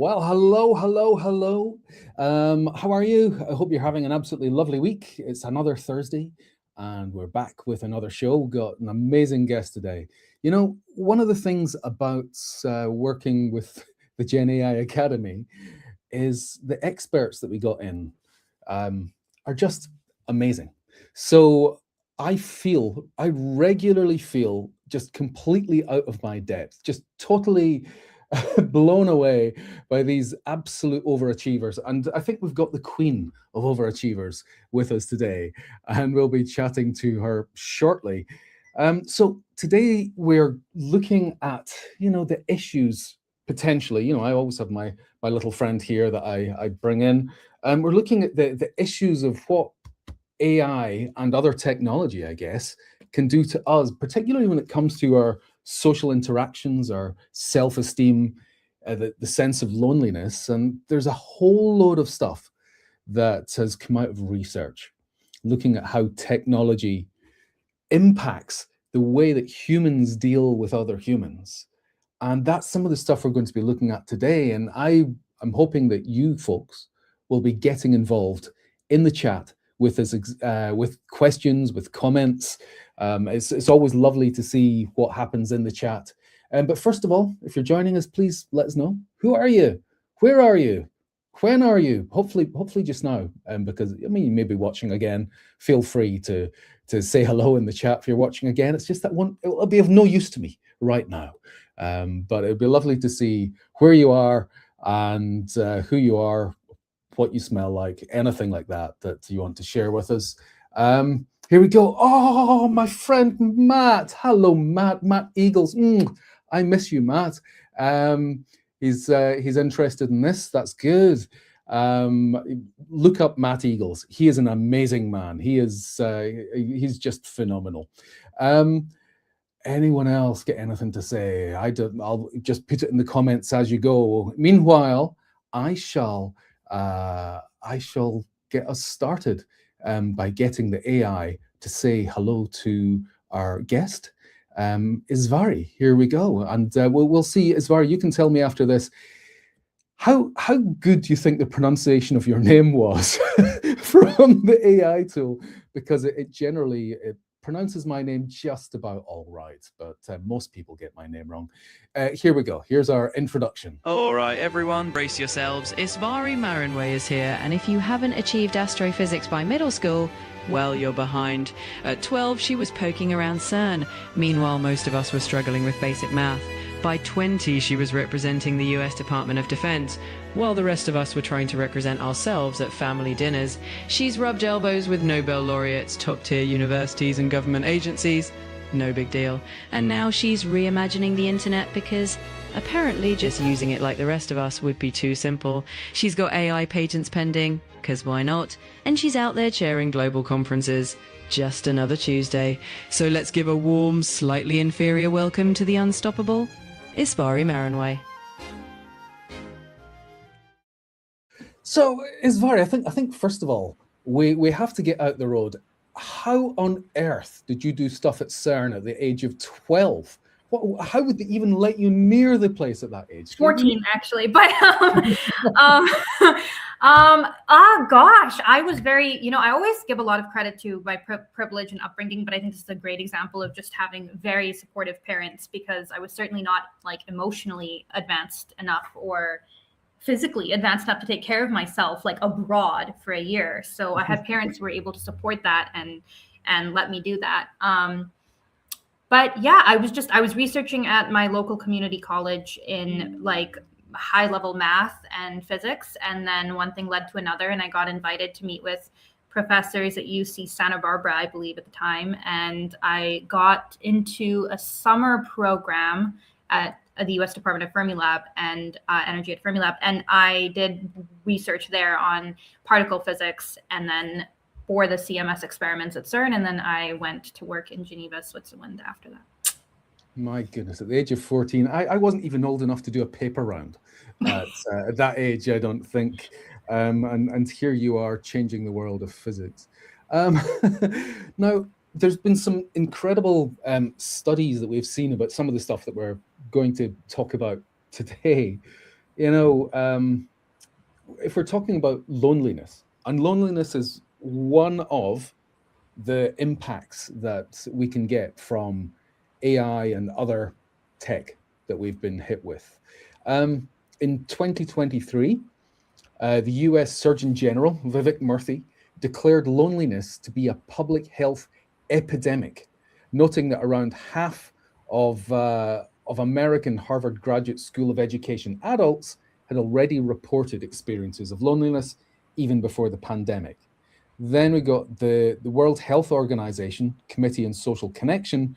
Well, hello, hello, hello. How are you? I hope you're having an absolutely lovely week. It's another Thursday, and we're back with another show. Got an amazing guest today. You know, one of the things about working with the Gen AI Academy is the experts that we got in um, are just amazing. So I regularly feel just completely out of my depth, just totally blown away by these absolute overachievers. And I think we've got the queen of overachievers with us today, and we'll be chatting to her shortly. So today we're looking at, the issues potentially. I always have my little friend here that I bring in. We're looking at the issues of what AI and other technology, I guess, can do to us, particularly when it comes to our social interactions, our self esteem, the sense of loneliness. And there's a whole load of stuff that has come out of research looking at how technology impacts the way that humans deal with other humans. And that's some of the stuff we're going to be looking at today. And I'm hoping that you folks will be getting involved in the chat with us, with questions, with comments. It's always lovely to see what happens in the chat. But first of all, if you're joining us, please let us know. Who are you? Where are you? When are you? Hopefully just now, because I mean, you may be watching again. Feel free to say hello in the chat if you're watching again. It's just that one, it'll be of no use to me right now. But it'd be lovely to see where you are and who you are, what you smell like, anything like that you want to share with us. Here we go. Oh, my friend Matt. Hello, Matt. Matt Eagles. I miss you, Matt. He's interested in this. That's good. Look up Matt Eagles. He is an amazing man. He's just phenomenal. Anyone else get anything to say? I'll just put it in the comments as you go. Meanwhile, I shall get us started by getting the AI to say hello to our guest, Isvari. Here we go, and we'll see. Isvari, you can tell me after this how good do you think the pronunciation of your name was from the AI tool, because it generally pronounces my name just about all right, but most people get my name wrong. Here we go. Here's our introduction. All right, everyone, brace yourselves. Isvari Maranwe is here, And if you haven't achieved astrophysics by middle school, well, you're behind. At 12, she was poking around CERN. Meanwhile, most of us were struggling with basic math. By 20, she was representing the US Department of Defense, while the rest of us were trying to represent ourselves at family dinners. She's rubbed elbows with Nobel laureates, top-tier universities and government agencies. No big deal. and now she's reimagining the internet because apparently Just using it like the rest of us would be too simple. She's got AI patents pending, 'cause why not? and she's out there chairing Global conferences. Just another Tuesday. So let's give a warm, slightly inferior welcome to the unstoppable Isvari Maranwe. So, Isvari, I think first of all, we have to get out the road. How on earth did you do stuff at CERN at the age of 12? How would they even let you near the place at that age? 14 actually, but gosh, I was very, I always give a lot of credit to my privilege and upbringing, but I think this is a great example of just having very supportive parents, because I was certainly not like emotionally advanced enough or physically advanced enough to take care of myself like abroad for a year. So I had parents who were able to support that and let me do that. But yeah, I was researching at my local community college in like high level math and physics. And then one thing led to another, and I got invited to meet with professors at UC Santa Barbara, I believe at the time. And I got into a summer program at the US Department of Fermilab and Energy at Fermilab. And I did research there on particle physics, and then for the CMS experiments at CERN, and then I went to work in Geneva, Switzerland after that. My goodness, at the age of 14, I wasn't even old enough to do a paper round at that age, I don't think. And here you are changing the world of physics. Now, there's been some incredible studies that we've seen about some of the stuff that we're going to talk about today. You know, if we're talking about loneliness, and loneliness is one of the impacts that we can get from AI and other tech that we've been hit with. In 2023, the US Surgeon General, Vivek Murthy, declared loneliness to be a public health epidemic, noting that around half of American Harvard Graduate School of Education adults had already reported experiences of loneliness even before the pandemic. Then we got the World Health Organization Committee on Social Connection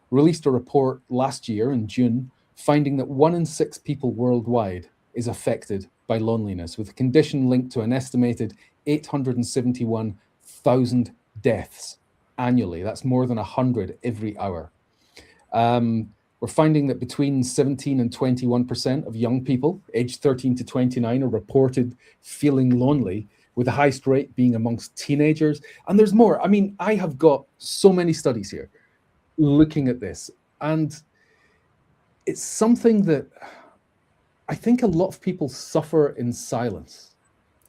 released a report last year in June, finding that 1 in 6 people worldwide is affected by loneliness, with a condition linked to an estimated 871,000 deaths annually. That's more than 100 every hour. We're finding that between 17 and 21% of young people aged 13 to 29 are reported feeling lonely, with the highest rate being amongst teenagers. And there's more. I mean, I have got so many studies here looking at this, and it's something that I think a lot of people suffer in silence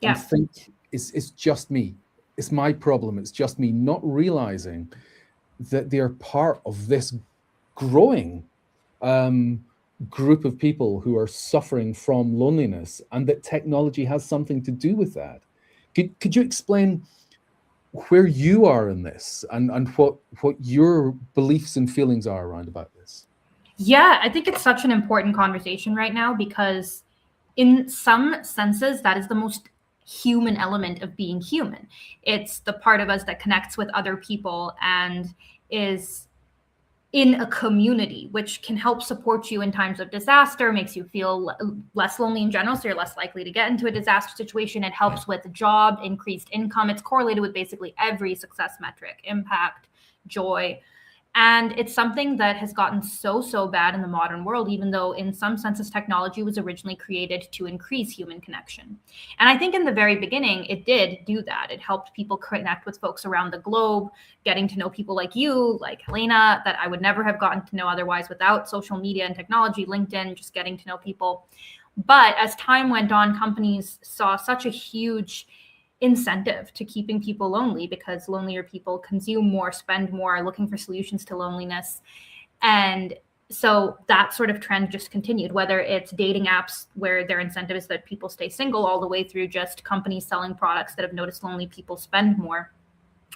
and think it's just me. It's my problem. It's just me, not realizing that they're part of this growing group of people who are suffering from loneliness, and that technology has something to do with that. Could you explain where you are in this, and what your beliefs and feelings are around about this? Yeah, I think it's such an important conversation right now, because in some senses, that is the most human element of being human. It's the part of us that connects with other people and is in a community, which can help support you in times of disaster, makes you feel less lonely in general, so you're less likely to get into a disaster situation. It helps with job, increased income. It's correlated with basically every success metric: impact, joy. And it's something that has gotten so bad in the modern world, even though in some senses technology was originally created to increase human connection. And I think in the very beginning, it did do that. It helped people connect with folks around the globe, getting to know people like you, like Helena, that I would never have gotten to know otherwise without social media and technology, LinkedIn, just getting to know people. But as time went on, companies saw such a huge incentive to keeping people lonely, because lonelier people consume more, spend more, are looking for solutions to loneliness. And so that sort of trend just continued, whether it's dating apps where their incentive is that people stay single, all the way through just companies selling products that have noticed lonely people spend more.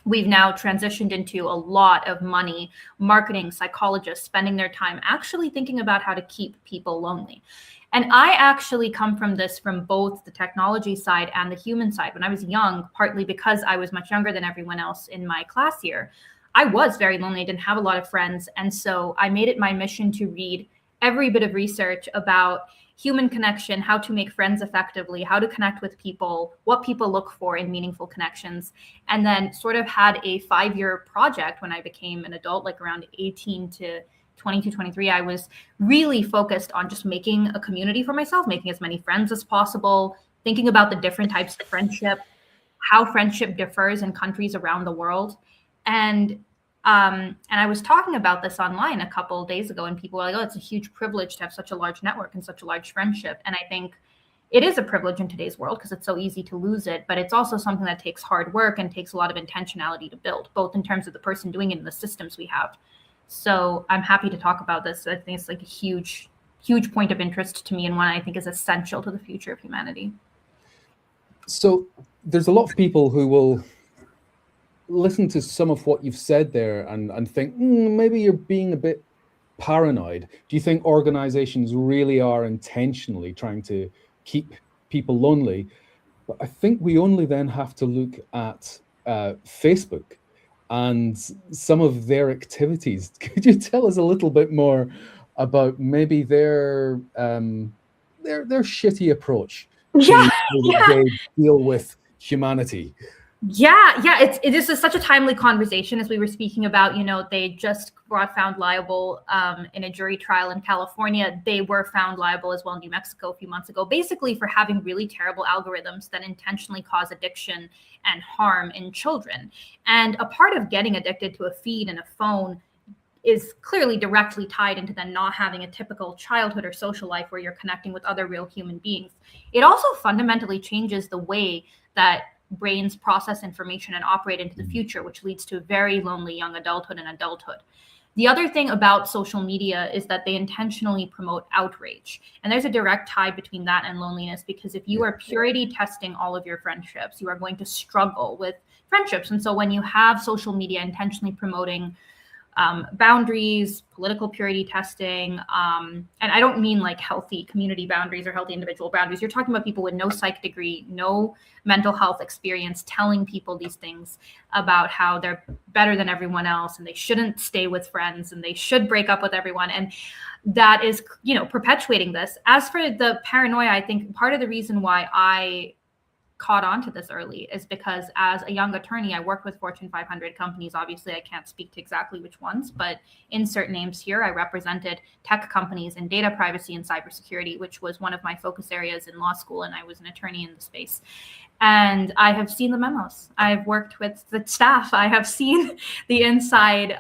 We've now transitioned into a lot of money, marketing, psychologists spending their time actually thinking about how to keep people lonely. And I actually come from this from both the technology side and the human side. When I was young, partly because I was much younger than everyone else in my class here, I was very lonely. I didn't have a lot of friends. And so I made it my mission to read every bit of research about human connection, how to make friends effectively, how to connect with people, what people look for in meaningful connections. And then sort of had a 5-year project when I became an adult, like around 18 to 22, 23, I was really focused on just making a community for myself, making as many friends as possible, thinking about the different types of friendship, how friendship differs in countries around the world. And I was talking about this online a couple of days ago, and people were like, oh, it's a huge privilege to have such a large network and such a large friendship. And I think it is a privilege in today's world because it's so easy to lose it, but it's also something that takes hard work and takes a lot of intentionality to build, both in terms of the person doing it and the systems we have. So I'm happy to talk about this. I think it's like a huge point of interest to me, and one I think is essential to the future of humanity. So there's a lot of people who will listen to some of what you've said there and think, maybe you're being a bit paranoid. Do you think organizations really are intentionally trying to keep people lonely? But I think we only then have to look at Facebook and some of their activities. Could you tell us a little bit more about maybe their shitty approach to how they deal with humanity? This is such a timely conversation, as we were speaking about. They just got found liable in a jury trial in California. They were found liable as well in New Mexico a few months ago, basically for having really terrible algorithms that intentionally cause addiction and harm in children. And a part of getting addicted to a feed and a phone is clearly directly tied into then not having a typical childhood or social life where you're connecting with other real human beings. It also fundamentally changes the way that brains process information and operate into the future, which leads to a very lonely young adulthood and adulthood. The other thing about social media is that they intentionally promote outrage. And there's a direct tie between that and loneliness, because if you are purity testing all of your friendships, you are going to struggle with friendships. And so when you have social media intentionally promoting boundaries, political purity testing, and I don't mean like healthy community boundaries or healthy individual boundaries. You're talking about people with no psych degree, no mental health experience, telling people these things about how they're better than everyone else and they shouldn't stay with friends and they should break up with everyone. And that is, perpetuating this. As for the paranoia, I think part of the reason why I caught on to this early is because as a young attorney, I worked with Fortune 500 companies. Obviously, I can't speak to exactly which ones, but insert names here. I represented tech companies in data privacy and cybersecurity, which was one of my focus areas in law school, and I was an attorney in the space. And I have seen the memos. I've worked with the staff. I have seen the inside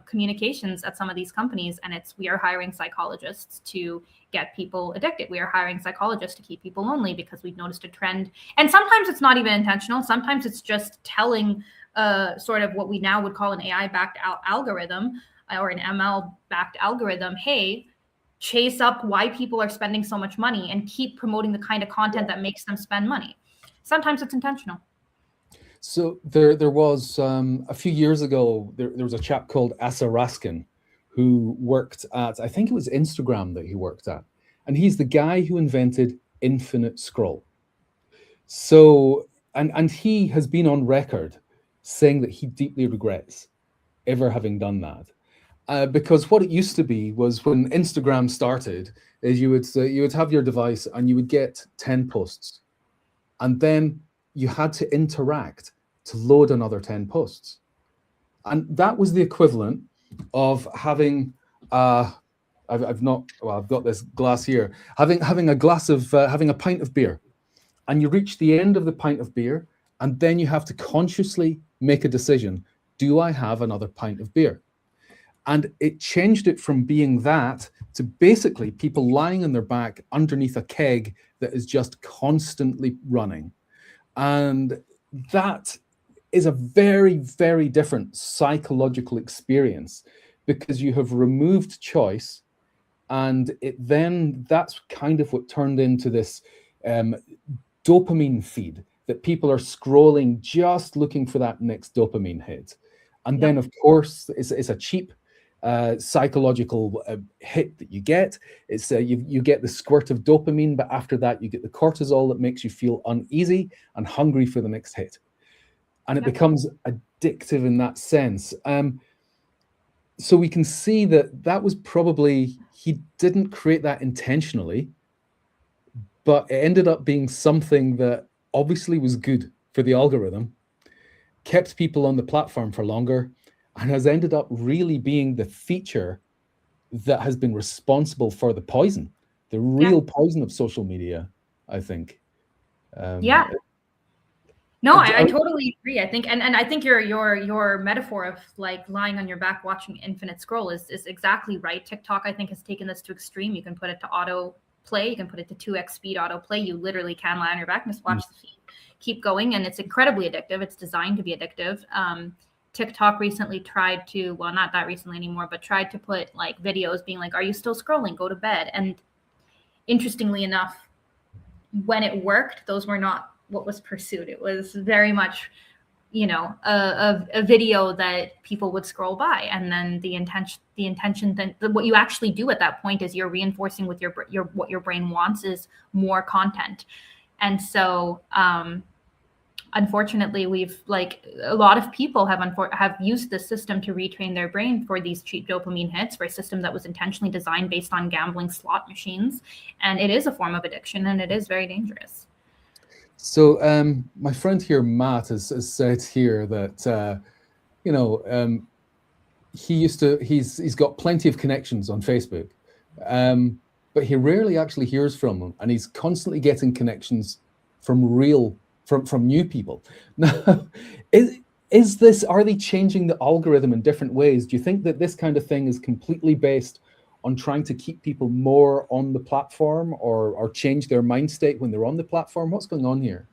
communications at some of these companies, and we are hiring psychologists to get people addicted. We are hiring psychologists to keep people lonely because we've noticed a trend. And sometimes it's not even intentional. Sometimes it's just telling sort of what we now would call an AI-backed algorithm or an ML-backed algorithm, hey, chase up why people are spending so much money and keep promoting the kind of content that makes them spend money. Sometimes it's intentional. So there was a few years ago, there was a chap called Asa Raskin who worked at, I think it was Instagram that he worked at. And he's the guy who invented infinite scroll. So, and he has been on record saying that he deeply regrets ever having done that. Because what it used to be was when Instagram started, is you would have your device and you would get 10 posts. And then you had to interact to load another 10 posts. And that was the equivalent of having I've got this glass here, having a glass of having a pint of beer, and you reach the end of the pint of beer, and then you have to consciously make a decision: do I have another pint of beer? And it changed it from being that to basically people lying on their back underneath a keg that is just constantly running. And that is a very, very different psychological experience, because you have removed choice, and that's kind of what turned into this dopamine feed that people are scrolling just looking for that next dopamine hit. And then, of course, it's a cheap psychological hit that you get. It's you get the squirt of dopamine, but after that you get the cortisol that makes you feel uneasy and hungry for the next hit. And it becomes addictive in that sense. So we can see that was probably, he didn't create that intentionally, but it ended up being something that obviously was good for the algorithm, kept people on the platform for longer, and has ended up really being the feature that has been responsible for the poison, the real poison of social media, I think. No, I totally agree. I think, and I think your metaphor of like lying on your back watching infinite scroll is exactly right. TikTok, I think, has taken this to extreme. You can put it to auto play. You can put it to 2x speed auto play. You literally can lie on your back and just watch the feed keep going, and it's incredibly addictive. It's designed to be addictive. TikTok recently tried to, well, not that recently anymore, but tried to put like videos being like, are you still scrolling? Go to bed. And interestingly enough, when it worked, those were not what was pursued. It was very much, a video that people would scroll by. And then the intention, then what you actually do at that point is you're reinforcing with what your brain wants is more content. And so, unfortunately, we've a lot of people have used this system to retrain their brain for these cheap dopamine hits, for a system that was intentionally designed based on gambling slot machines. And it is a form of addiction, and it is very dangerous. So my friend here, Matt, has said here that, he's got plenty of connections on Facebook, but he rarely actually hears from them. And he's constantly getting connections from new people. Now, Are they changing the algorithm in different ways? Do you think that this kind of thing is completely based on trying to keep people more on the platform, or change their mind state when they're on the platform? What's going on here?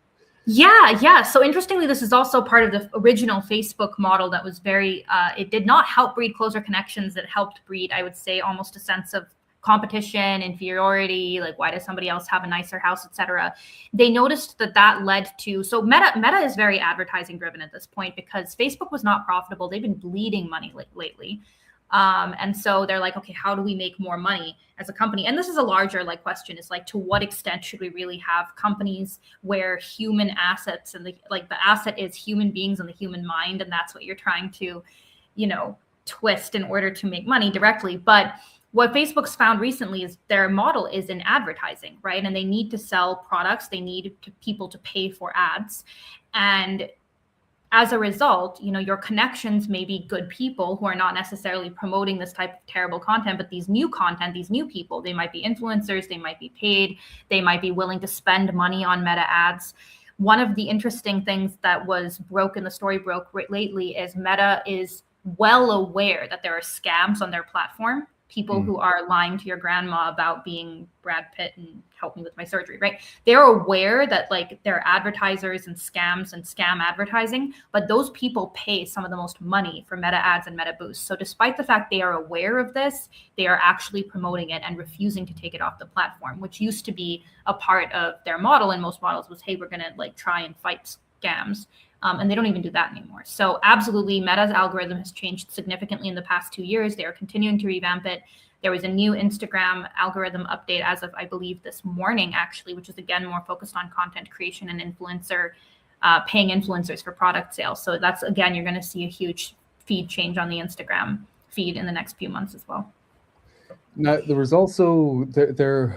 Yeah. So interestingly, this is also part of the original Facebook model that was very, it did not help breed closer connections. It helped breed, I would say, almost a sense of competition, inferiority, like why does somebody else have a nicer house, etc. They noticed that led to, so Meta is very advertising driven at this point because Facebook was not profitable. They've been bleeding money lately. And so they're like, okay, how do we make more money as a company? And this is a larger question is like, to what extent should we really have companies where human assets and the asset is human beings and the human mind, and that's what you're trying to, twist in order to make money directly. But what Facebook's found recently is their model is in advertising, right? And they need to sell products. They need people to pay for ads. And as a result, your connections may be good people who are not necessarily promoting this type of terrible content, but these new people, they might be influencers, they might be paid, they might be willing to spend money on Meta ads. One of the interesting things that was the story broke lately, is Meta is well aware that there are scams on their platform. People who are lying to your grandma about being Brad Pitt and help me with my surgery, right? They're aware that there are advertisers and scams and scam advertising, but those people pay some of the most money for Meta ads and Meta boosts. So despite the fact they are aware of this, they are actually promoting it and refusing to take it off the platform, which used to be a part of their model. And most models was, hey, we're going to try and fight scams. And they don't even do that anymore. So absolutely, Meta's algorithm has changed significantly in the past 2 years. They are continuing to revamp it. There was a new Instagram algorithm update as of, I believe, this morning, actually, which is again more focused on content creation and paying influencers for product sales. So that's, again, you're going to see a huge feed change on the Instagram feed in the next few months as well. Now, there was also, there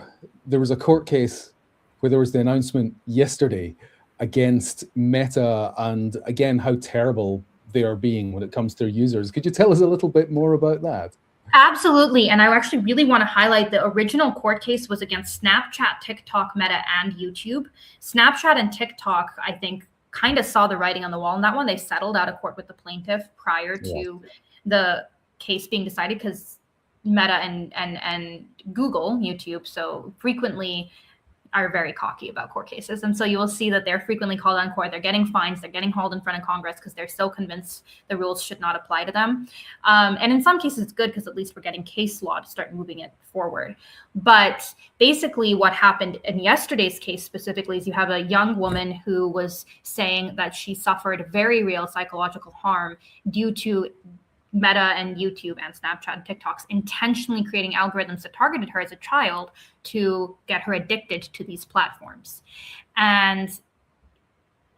was a court case where there was the announcement yesterday against Meta, and again, how terrible they are being when it comes to their users. Could you tell us a little bit more about that? Absolutely. And I actually really want to highlight the original court case was against Snapchat, TikTok, Meta, and YouTube. Snapchat and TikTok, I think, kind of saw the writing on the wall in that one. They settled out of court with the plaintiff prior to the case being decided, because Meta and Google, YouTube, so frequently are very cocky about court cases. And so you will see that they're frequently called on court. They're getting fines. They're getting hauled in front of Congress because they're so convinced the rules should not apply to them. And in some cases, it's good because at least we're getting case law to start moving it forward. But basically what happened in yesterday's case specifically is you have a young woman who was saying that she suffered very real psychological harm due to Meta and YouTube and Snapchat and TikToks intentionally creating algorithms that targeted her as a child to get her addicted to these platforms. And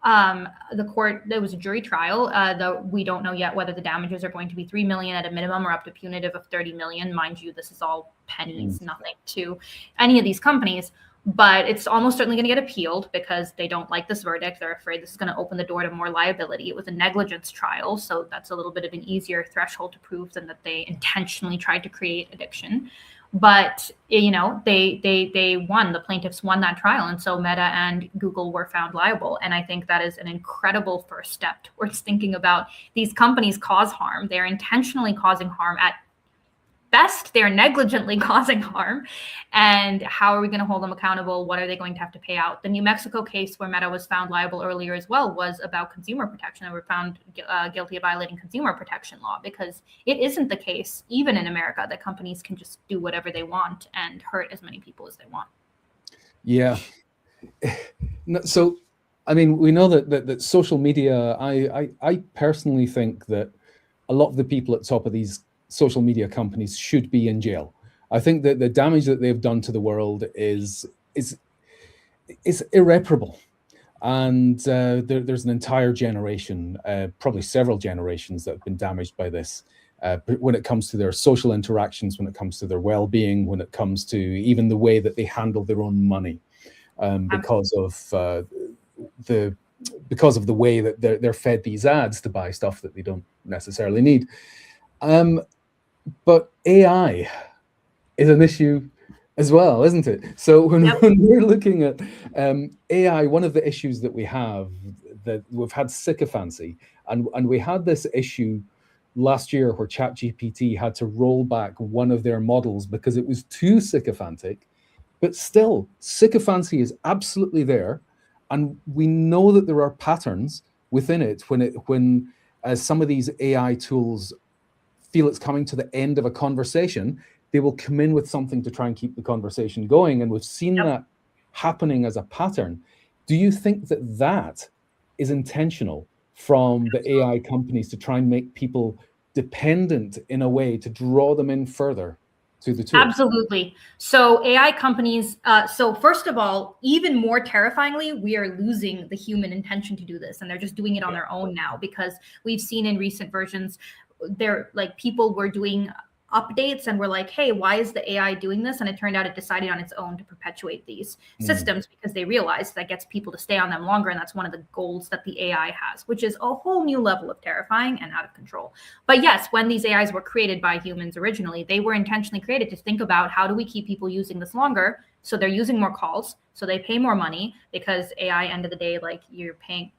the court, there was a jury trial, though we don't know yet whether the damages are going to be $3 million at a minimum or up to punitive of $30 million. Mind you, this is all pennies, nothing to any of these companies. But it's almost certainly going to get appealed because they don't like this verdict. They're afraid this is going to open the door to more liability. It was a negligence trial, so that's a little bit of an easier threshold to prove than that they intentionally tried to create addiction. But they won. The plaintiffs won that trial, and so Meta and Google were found liable. And I think that is an incredible first step towards thinking about these companies cause harm. They're intentionally causing harm. At best, they're negligently causing harm. And how are we going to hold them accountable? What are they going to have to pay out? The New Mexico case where Meta was found liable earlier as well was about consumer protection. They were found guilty of violating consumer protection law, because it isn't the case, even in America, that companies can just do whatever they want and hurt as many people as they want. Yeah. So, I mean, we know that social media, I personally think that a lot of the people at the top of these social media companies should be in jail. I think that the damage that they've done to the world is irreparable. And there's an entire generation, probably several generations, that have been damaged by this, when it comes to their social interactions, when it comes to their well-being, when it comes to even the way that they handle their own money, because of the way that they're fed these ads to buy stuff that they don't necessarily need. But AI is an issue as well, isn't it? So when we're looking at AI, one of the issues that we have that we've had sycophancy, and we had this issue last year where ChatGPT had to roll back one of their models because it was too sycophantic. But still, sycophancy is absolutely there, and we know that there are patterns within it when some of these AI tools feel it's coming to the end of a conversation, they will come in with something to try and keep the conversation going, and we've seen that happening as a pattern. Do you think that that is intentional from the AI companies to try and make people dependent in a way to draw them in further to the tool? Absolutely. So AI companies, so first of all, even more terrifyingly, we are losing the human intention to do this, and they're just doing it on their own now, because we've seen in recent versions, they're like, people were doing updates and we're like, hey, why is the AI doing this? And it turned out it decided on its own to perpetuate these systems because they realized that gets people to stay on them longer. And that's one of the goals that the AI has, which is a whole new level of terrifying and out of control. But yes, when these AIs were created by humans originally, they were intentionally created to think about, how do we keep people using this longer? So they're using more calls, so they pay more money, because AI, end of the day, like, you're paying.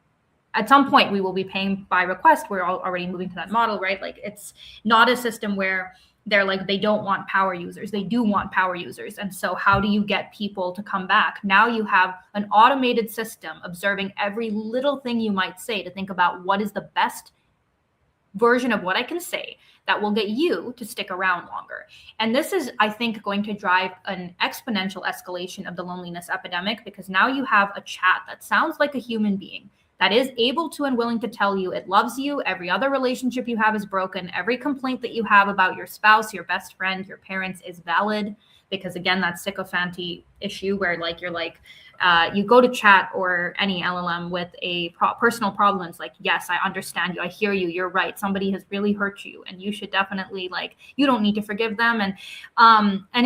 At some point, we will be paying by request. We're already moving to that model, right? Like, it's not a system where they're like, they don't want power users. They do want power users. And so how do you get people to come back? Now you have an automated system observing every little thing you might say to think about what is the best version of what I can say that will get you to stick around longer. And this is, I think, going to drive an exponential escalation of the loneliness epidemic, because now you have a chat that sounds like a human being, that is able to and willing to tell you it loves you. Every other relationship you have is broken. Every complaint that you have about your spouse, your best friend, your parents is valid. Because again, that sycophancy issue where, like, you're like, you go to chat or any LLM with a personal problem. It's like, yes, I understand you. I hear you. You're right. Somebody has really hurt you, and you should definitely, like, you don't need to forgive them. And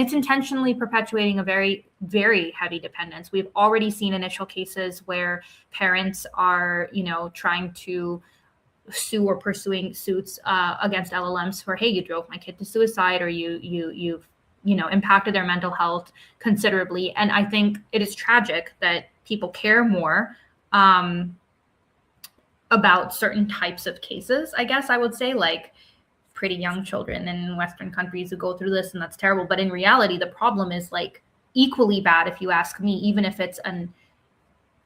it's intentionally perpetuating a very, very heavy dependence. We've already seen initial cases where parents are, trying to sue or pursuing suits against LLMs for, hey, you drove my kid to suicide, or you've impacted their mental health considerably. And I think it is tragic that people care more about certain types of cases, I guess I would say, like pretty young children in Western countries who go through this, and that's terrible. But in reality, the problem is, like, equally bad, if you ask me, even if it's an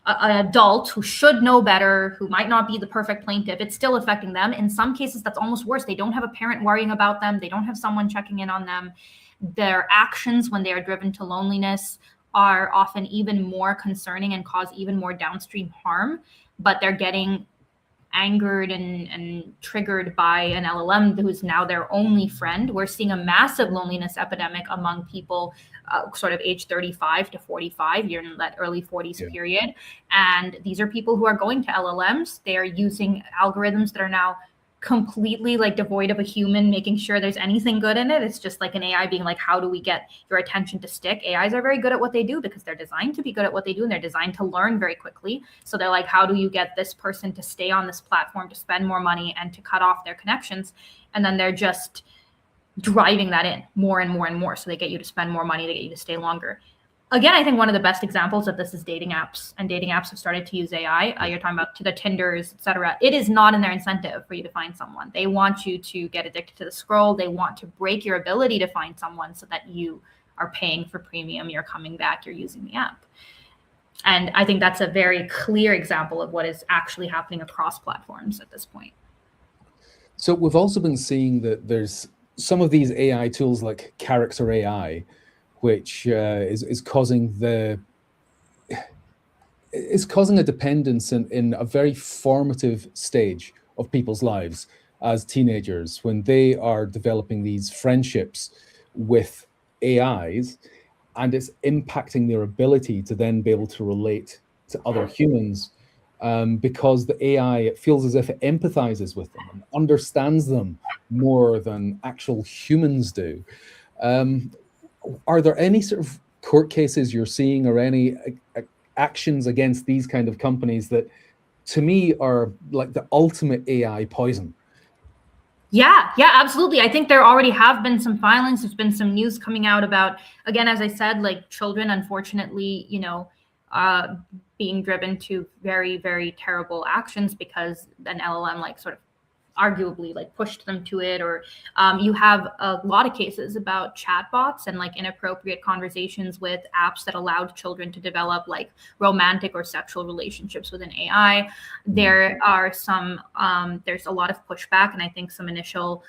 adult who should know better, who might not be the perfect plaintiff. It's still affecting them. In some cases, that's almost worse. They don't have a parent worrying about them. They don't have someone checking in on them. Their actions, when they are driven to loneliness, are often even more concerning and cause even more downstream harm, but they're getting angered and triggered by an LLM who's now their only friend. We're seeing a massive loneliness epidemic among people sort of age 35 to 45. You're in that early 40s period. And these are people who are going to LLMs. They are using algorithms that are now completely, like, devoid of a human making sure there's anything good in it. It's just like an AI being like, how do we get your attention to stick? AIs are very good at what they do because they're designed to be good at what they do, and they're designed to learn very quickly. So they're like, how do you get this person to stay on this platform, to spend more money, and to cut off their connections? And then they're just driving that in more and more and more. So they get you to spend more money, they get you to stay longer. Again, I think one of the best examples of this is dating apps, and dating apps have started to use AI. You're talking about to the Tinders, et cetera. It is not in their incentive for you to find someone. They want you to get addicted to the scroll. They want to break your ability to find someone so that you are paying for premium, you're coming back, you're using the app. And I think that's a very clear example of what is actually happening across platforms at this point. So we've also been seeing that there's some of these AI tools like character AI, which is causing a dependence in a very formative stage of people's lives as teenagers, when they are developing these friendships with AIs, and it's impacting their ability to then be able to relate to other humans, because the AI, it feels as if it empathizes with them and understands them more than actual humans do. Are there any sort of court cases you're seeing, or any actions against these kind of companies that, to me, are like the ultimate AI poison? Yeah, absolutely. I think there already have been some filings. There's been some news coming out about, again, as I said, like, children, unfortunately, being driven to very, very terrible actions because an LLM like sort of arguably like pushed them to it. Or you have a lot of cases about chatbots and like inappropriate conversations with apps that allowed children to develop like romantic or sexual relationships with an AI. There are some, there's a lot of pushback, and I think some initial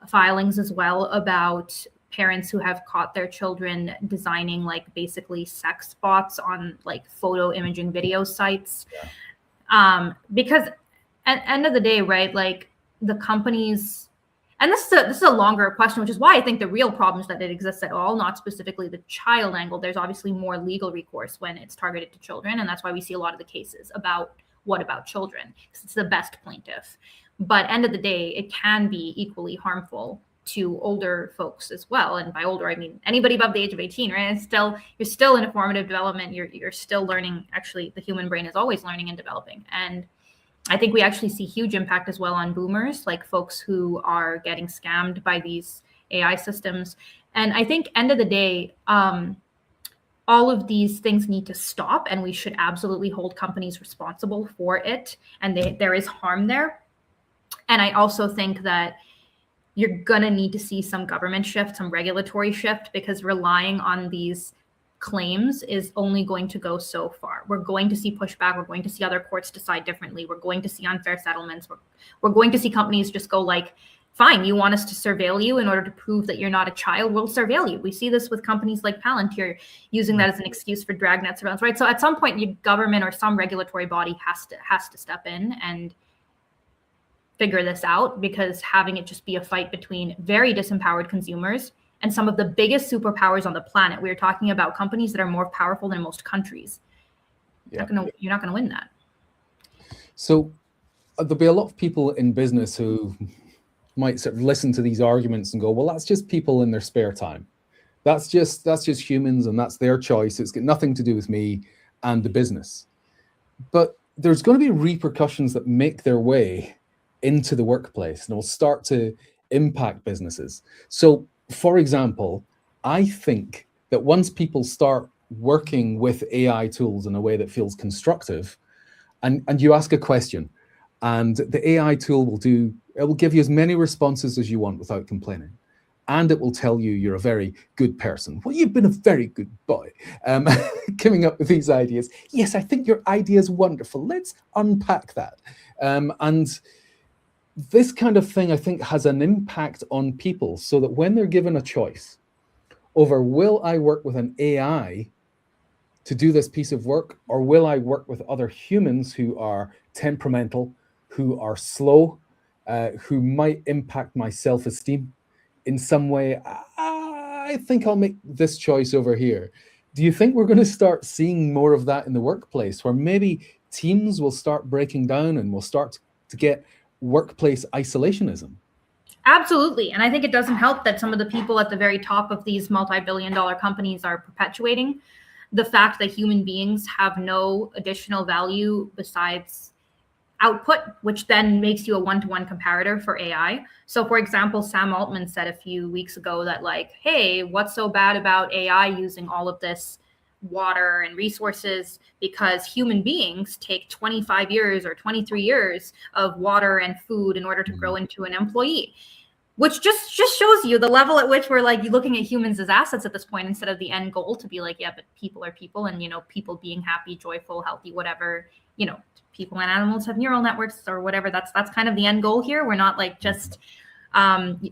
filings as well about parents who have caught their children designing like basically sex bots on like photo imaging video sites. Because at end of the day, right, like the companies, and this is a longer question, which is why I think the real problem is that it exists at all, not specifically the child angle. There's obviously more legal recourse when it's targeted to children, and that's why we see a lot of the cases about what about children, because it's the best plaintiff. But end of the day, it can be equally harmful to older folks as well. And by older, I mean anybody above the age of 18, right? It's still, you're still in a formative development. You're still learning. Actually, the human brain is always learning and developing. And I think we actually see huge impact as well on boomers, like folks who are getting scammed by these AI systems. And I think end of the day, all of these things need to stop, and we should absolutely hold companies responsible for it. And there is harm there. And I also think that you're going to need to see some government shift, some regulatory shift, because relying on these claims is only going to go so far. We're going to see pushback. We're going to see other courts decide differently. We're going to see unfair settlements. We're going to see companies just go like, fine, you want us to surveil you in order to prove that you're not a child, we'll surveil you. We see this with companies like Palantir using that as an excuse for dragnet surveillance, right? So at some point, your government or some regulatory body has to step in and figure this out, because having it just be a fight between very disempowered consumers and some of the biggest superpowers on the planet. We're talking about companies that are more powerful than most countries. You're not gonna win that. So there'll be a lot of people in business who might sort of listen to these arguments and go, well, that's just people in their spare time. That's just humans, and that's their choice. It's got nothing to do with me and the business. But there's going to be repercussions that make their way into the workplace and will start to impact businesses. So, for example, I think that once people start working with AI tools in a way that feels constructive, and you ask a question, and the AI tool will give you as many responses as you want without complaining. And it will tell you you're a very good person. Well, you've been a very good boy, coming up with these ideas. Yes, I think your idea is wonderful. Let's unpack that. And this kind of thing, I think, has an impact on people, so that when they're given a choice over, will I work with an AI to do this piece of work, or will I work with other humans who are temperamental, who are slow, who might impact my self-esteem in some way, I think I'll make this choice over here. Do you think we're going to start seeing more of that in the workplace, where maybe teams will start breaking down and we'll start to get workplace isolationism? Absolutely. And I think it doesn't help that some of the people at the very top of these multi-billion-dollar companies are perpetuating the fact that human beings have no additional value besides output, which then makes you a one-to-one comparator for AI. So for example, Sam Altman said a few weeks ago that like, hey, what's so bad about AI using all of this water and resources, because human beings take 25 years or 23 years of water and food in order to grow into an employee, which just shows you the level at which we're like looking at humans as assets at this point, instead of the end goal to be like, yeah, but people are people, and, you know, people being happy, joyful, healthy, whatever, you know, people and animals have neural networks or whatever. That's kind of the end goal here. We're not like just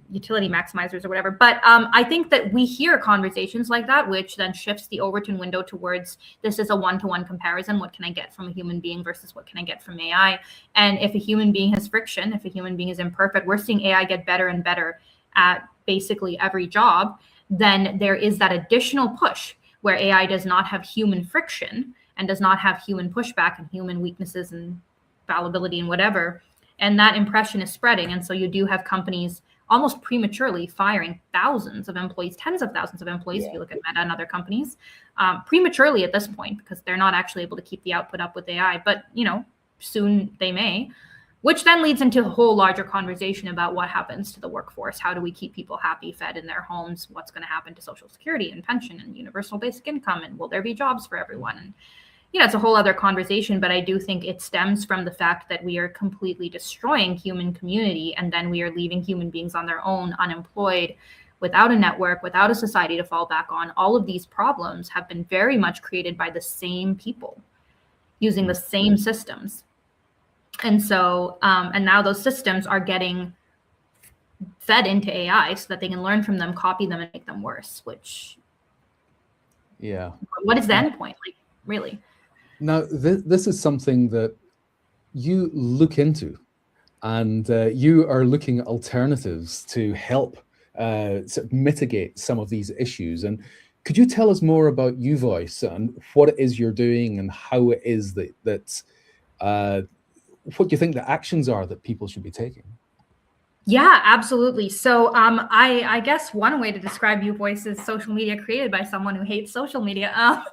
utility maximizers or whatever. But I think that we hear conversations like that, which then shifts the Overton window towards, this is a one-to-one comparison. What can I get from a human being versus what can I get from AI? And if a human being has friction, if a human being is imperfect, we're seeing AI get better and better at basically every job. Then there is that additional push where AI does not have human friction and does not have human pushback and human weaknesses and fallibility and whatever. And that impression is spreading. And so you do have companies almost prematurely firing thousands of employees, tens of thousands of employees, if you look at Meta and other companies, prematurely at this point, because they're not actually able to keep the output up with AI. But, you know, soon they may, which then leads into a whole larger conversation about what happens to the workforce. How do we keep people happy, fed in their homes? What's going to happen to Social Security and pension and universal basic income? And will there be jobs for everyone? And, it's a whole other conversation, but I do think it stems from the fact that we are completely destroying human community, and then we are leaving human beings on their own, unemployed, without a network, without a society to fall back on. All of these problems have been very much created by the same people using the same systems. And so, and now those systems are getting fed into AI so that they can learn from them, copy them, and make them worse, which, what is the end point? Like, really? Now, this is something that you look into, and you are looking at alternatives to help sort of mitigate some of these issues. And could you tell us more about Yuvoice and what it is you're doing and how it is that what you think the actions are that people should be taking? Yeah, absolutely. So I guess one way to describe Yuvoice is social media created by someone who hates social media.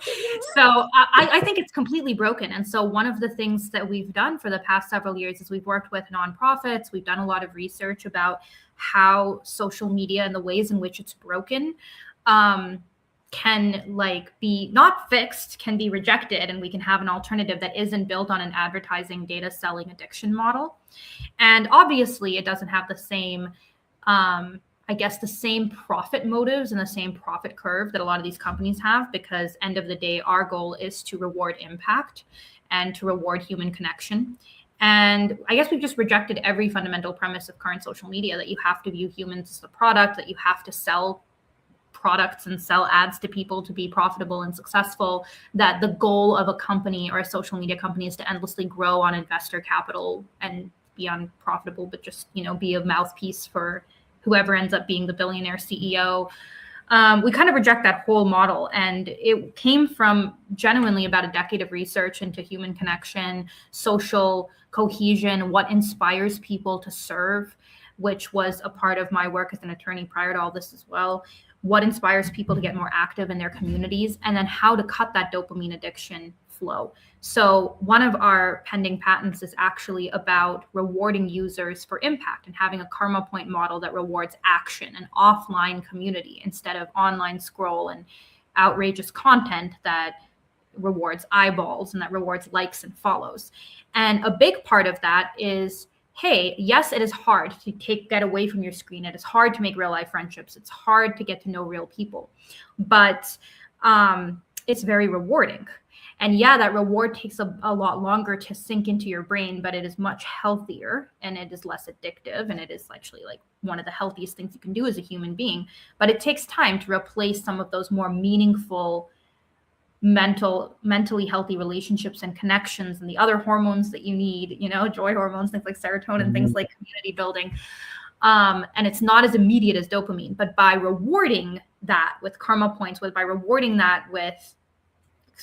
So I think it's completely broken. And so one of the things that we've done for the past several years is we've worked with nonprofits. We've done a lot of research about how social media and the ways in which it's broken can be not fixed, can be rejected, and we can have an alternative that isn't built on an advertising data selling addiction model. And obviously it doesn't have the same the same profit motives and the same profit curve that a lot of these companies have, because end of the day, our goal is to reward impact and to reward human connection. And I guess we've just rejected every fundamental premise of current social media, that you have to view humans as the product, that you have to sell products and sell ads to people to be profitable and successful, that the goal of a company or a social media company is to endlessly grow on investor capital and be unprofitable, but just, be a mouthpiece for whoever ends up being the billionaire CEO. We kind of reject that whole model. And it came from genuinely about a decade of research into human connection, social cohesion, what inspires people to serve, which was a part of my work as an attorney prior to all this as well. What inspires people to get more active in their communities, and then how to cut that dopamine addiction flow. So one of our pending patents is actually about rewarding users for impact and having a karma point model that rewards action and offline community instead of online scroll and outrageous content that rewards eyeballs and that rewards likes and follows. And a big part of that is, hey, yes, it is hard to get away from your screen. It is hard to make real life friendships. It's hard to get to know real people, but it's very rewarding. And yeah, that reward takes a lot longer to sink into your brain, but it is much healthier and it is less addictive. And it is actually like one of the healthiest things you can do as a human being. But it takes time to replace some of those more meaningful mentally healthy relationships and connections and the other hormones that you need, joy hormones, things like serotonin, things like community building. And it's not as immediate as dopamine, but by rewarding that with karma points, by rewarding that with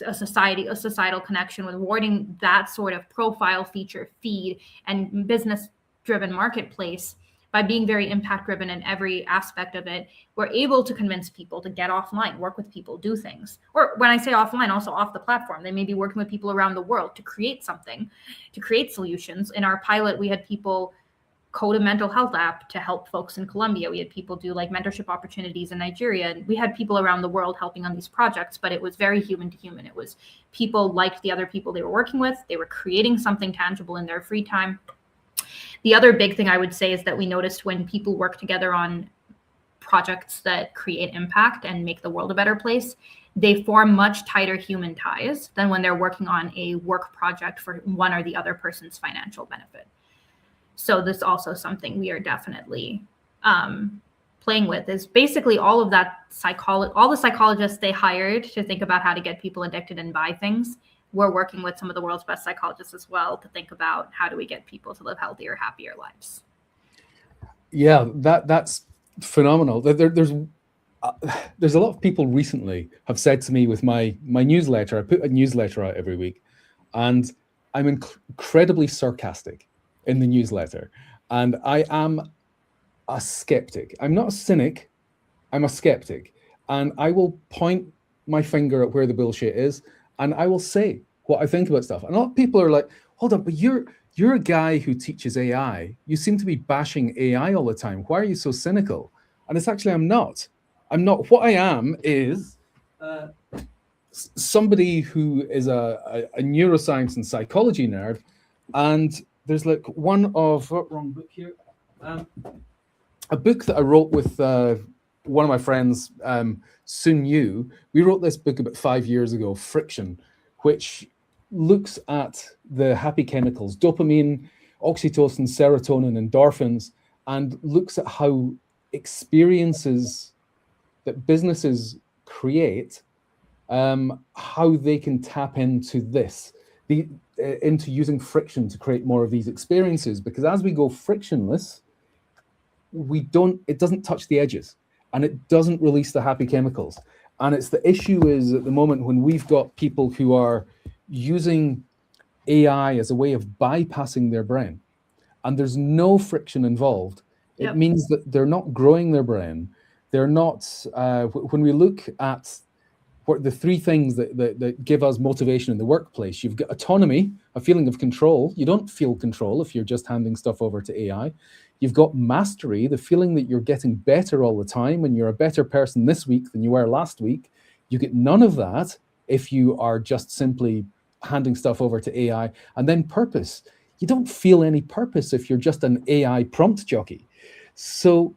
a societal connection, with rewarding that sort of profile feature feed and business driven marketplace, by being very impact driven in every aspect of it, we're able to convince people to get offline, work with people, do things. Or when I say offline, also off the platform. They may be working with people around the world to create something, to create solutions. In our pilot, we had people code a mental health app to help folks in Colombia. We had people do mentorship opportunities in Nigeria. And we had people around the world helping on these projects, but it was very human to human. It was people liked the other people they were working with. They were creating something tangible in their free time. The other big thing I would say is that we noticed when people work together on projects that create impact and make the world a better place, they form much tighter human ties than when they're working on a work project for one or the other person's financial benefit. So this is also something we are definitely playing with, is basically all of that all the psychologists they hired to think about how to get people addicted and buy things. We're working with some of the world's best psychologists as well to think about how do we get people to live healthier, happier lives. Yeah, that's phenomenal. There's a lot of people recently have said to me with my newsletter, I put a newsletter out every week, and I'm incredibly sarcastic in the newsletter. And I am a skeptic. I'm not a cynic, I'm a skeptic. And I will point my finger at where the bullshit is, and I will say what I think about stuff. And a lot of people are like, hold on, but you're a guy who teaches AI. You seem to be bashing AI all the time. Why are you so cynical? And it's actually, I'm not. What I am is somebody who is a neuroscience and psychology nerd, and there's like wrong book here, a book that I wrote with one of my friends, Sun Yu. We wrote this book about 5 years ago, Friction, which looks at the happy chemicals, dopamine, oxytocin, serotonin, endorphins, and looks at how experiences that businesses create, how they can tap into into using friction to create more of these experiences. Because as we go frictionless, it doesn't touch the edges, and it doesn't release the happy chemicals. And it's the issue is at the moment when we've got people who are using AI as a way of bypassing their brain, and there's no friction involved. It means that they're not growing their brain. They're not, when we look at what the three things that give us motivation in the workplace, you've got autonomy, a feeling of control. You don't feel control if you're just handing stuff over to AI. You've got mastery, the feeling that you're getting better all the time and you're a better person this week than you were last week. You get none of that if you are just simply handing stuff over to AI. And then purpose. You don't feel any purpose if you're just an AI prompt jockey. So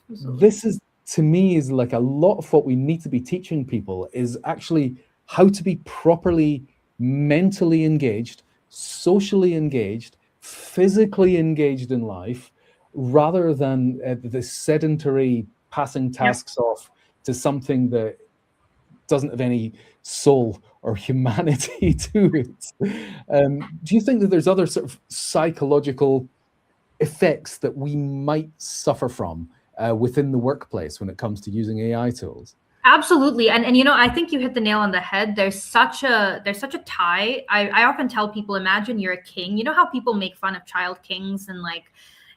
this is, to me, is like a lot of what we need to be teaching people is actually how to be properly mentally engaged, socially engaged, physically engaged in life, rather than the sedentary passing tasks off to something that doesn't have any soul or humanity to it. Do you think that there's other sort of psychological effects that we might suffer from within the workplace when it comes to using AI tools? Absolutely. And you know, I think you hit the nail on the head. There's such a tie. I often tell people, imagine you're a king. You know how people make fun of child kings and like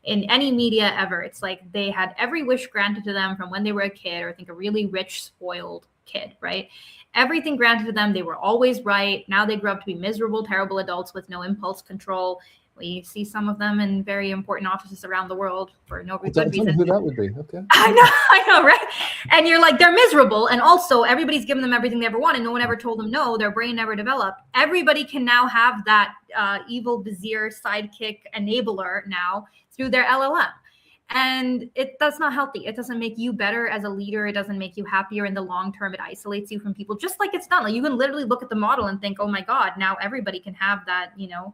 in any media ever, it's like they had every wish granted to them from when they were a kid, or I think a really rich, spoiled kid, right? Everything granted to them. They were always right. Now they grew up to be miserable, terrible adults with no impulse control. We see some of them in very important offices around the world for no good reason. Who that would be? Okay. I know, right? And you're like, they're miserable. And also everybody's given them everything they ever wanted. No one ever told them no. Their brain never developed. Everybody can now have that evil vizier sidekick enabler now through their LLM. And that's not healthy. It doesn't make you better as a leader. It doesn't make you happier in the long term. It isolates you from people, just like it's not. Like you can literally look at the model and think, oh my God, now everybody can have that, you know,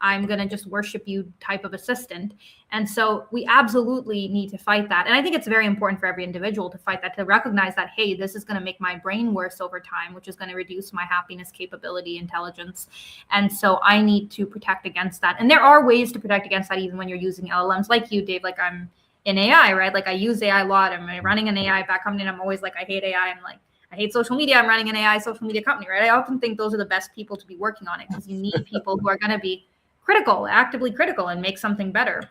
I'm going to just worship you type of assistant. And so we absolutely need to fight that. And I think it's very important for every individual to fight that, to recognize that, hey, this is going to make my brain worse over time, which is going to reduce my happiness, capability, intelligence. And so I need to protect against that. And there are ways to protect against that, even when you're using LLMs like you, Dave. Like I'm in AI, right? Like I use AI a lot. I'm running an AI back company, and I'm always like, I hate AI. I'm like, I hate social media. I'm running an AI social media company, right? I often think those are the best people to be working on it, because you need people who are going to be critical, actively critical, and make something better.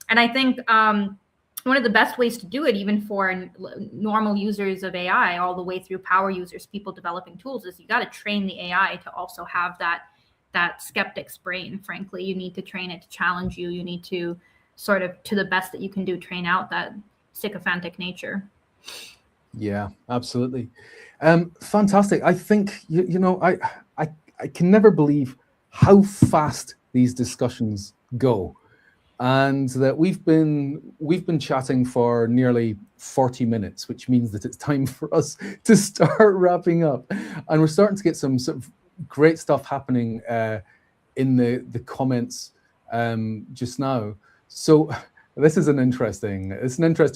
And I think one of the best ways to do it, even for normal users of AI, all the way through power users, people developing tools, is you got to train the AI to also have that skeptic's brain. Frankly, you need to train it to challenge you. You need to sort of, to the best that you can do, train out that sycophantic nature. Yeah, absolutely. Fantastic. I think you know I can never believe how fast these discussions go, and that we've been chatting for nearly 40 minutes, which means that it's time for us to start wrapping up. And we're starting to get some sort of great stuff happening in the comments just now. So this is an interesting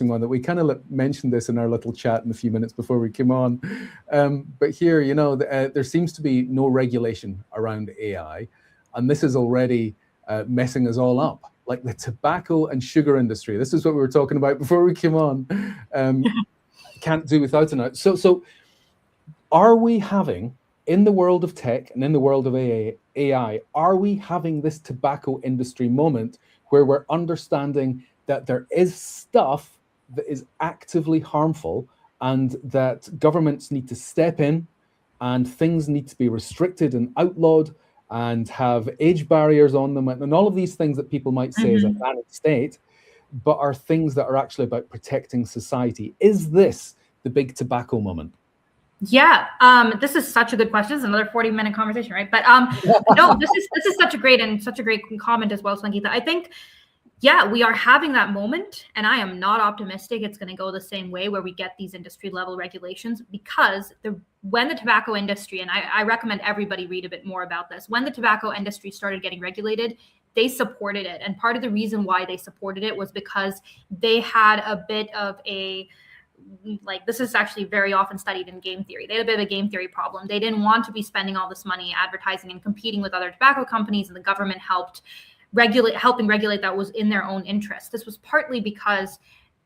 one that we kind of mentioned this in our little chat in a few minutes before we came on. But here, you know, there seems to be no regulation around AI. And this is already messing us all up, like the tobacco and sugar industry. This is what we were talking about before we came on. Can't do without it. So are we having, in the world of tech and in the world of AI, are we having this tobacco industry moment where we're understanding that there is stuff that is actively harmful, and that governments need to step in, and things need to be restricted and outlawed, and have age barriers on them, and all of these things that people might say is a vanished state, but are things that are actually about protecting society? Is this the big tobacco moment? Yeah, this is such a good question. It's another 40-minute conversation, right? But no, this is such a great comment as well, Sangeeta. I think, yeah, we are having that moment, and I am not optimistic it's going to go the same way where we get these industry level regulations, because when the tobacco industry, and I recommend everybody read a bit more about this, when the tobacco industry started getting regulated, they supported it. And part of the reason why they supported it was because they had a bit of a, like, this is actually very often studied in game theory. They had a bit of a game theory problem. They didn't want to be spending all this money advertising and competing with other tobacco companies, and the government helping regulate that was in their own interest. This was partly because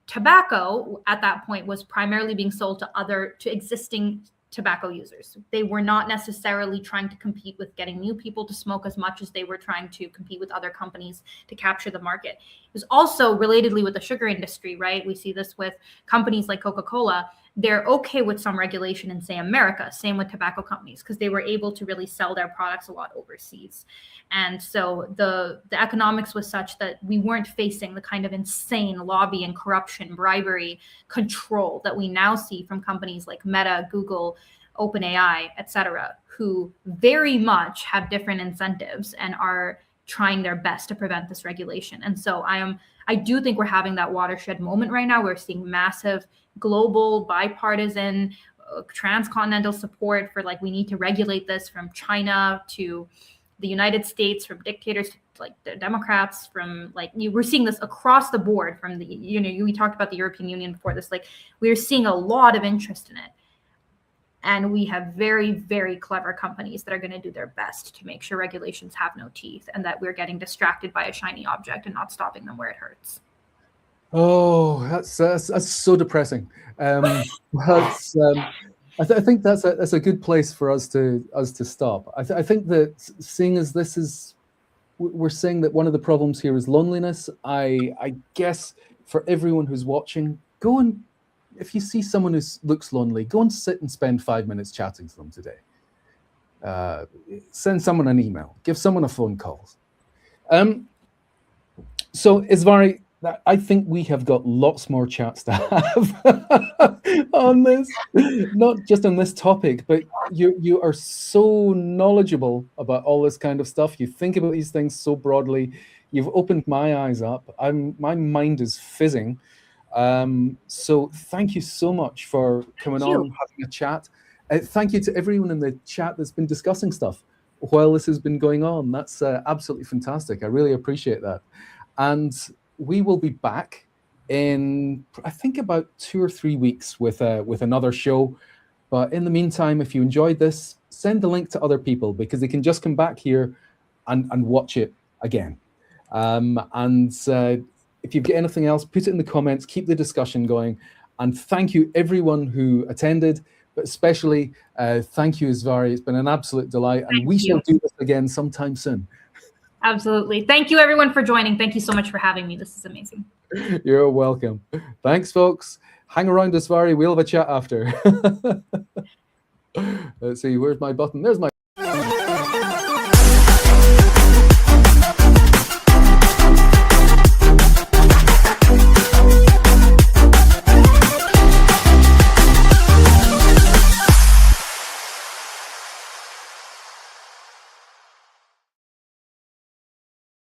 tobacco at that point was primarily being sold to existing tobacco users. They were not necessarily trying to compete with getting new people to smoke as much as they were trying to compete with other companies to capture the market. It was also relatedly with the sugar industry, right? We see this with companies like Coca-Cola. They're okay with some regulation in, say, America, same with tobacco companies, because they were able to really sell their products a lot overseas. And so the economics was such that we weren't facing the kind of insane lobby and corruption, bribery, control that we now see from companies like Meta, Google, OpenAI, et cetera, who very much have different incentives and are trying their best to prevent this regulation. And so I do think we're having that watershed moment right now. We're seeing massive global, bipartisan, transcontinental support for, like, we need to regulate this, from China to the United States, from dictators to, like, the Democrats, from, like, we're seeing this across the board, from we talked about the European Union before this, like, we're seeing a lot of interest in it. And we have very, very clever companies that are going to do their best to make sure regulations have no teeth, and that we're getting distracted by a shiny object and not stopping them where it hurts. Oh, that's so depressing. I think that's a good place for us to stop. I think that, seeing as we're saying that one of the problems here is loneliness, I guess for everyone who's watching, go and, if you see someone who looks lonely, go and sit and spend 5 minutes chatting to them today. Send someone an email, give someone a phone call. So, Isvari, I think we have got lots more chats to have on this, not just on this topic, but you are so knowledgeable about all this kind of stuff. You think about these things so broadly. You've opened my eyes up. my mind is fizzing. So thank you so much for coming on, having a chat. Thank you to everyone in the chat that's been discussing stuff while this has been going on. That's absolutely fantastic. I really appreciate that. And we will be back in, I think, about 2 or 3 weeks with another show. But in the meantime, if you enjoyed this, send the link to other people, because they can just come back here and watch it again. If you've got anything else, put it in the comments, keep the discussion going. And thank you everyone who attended, but especially thank you, Isvari. It's been an absolute delight, and we shall do this again sometime soon. Absolutely. Thank you everyone for joining. Thank you so much for having me. This is amazing. You're welcome. Thanks, folks. Hang around, Isvari. We'll have a chat after. Let's see, where's my button? There's my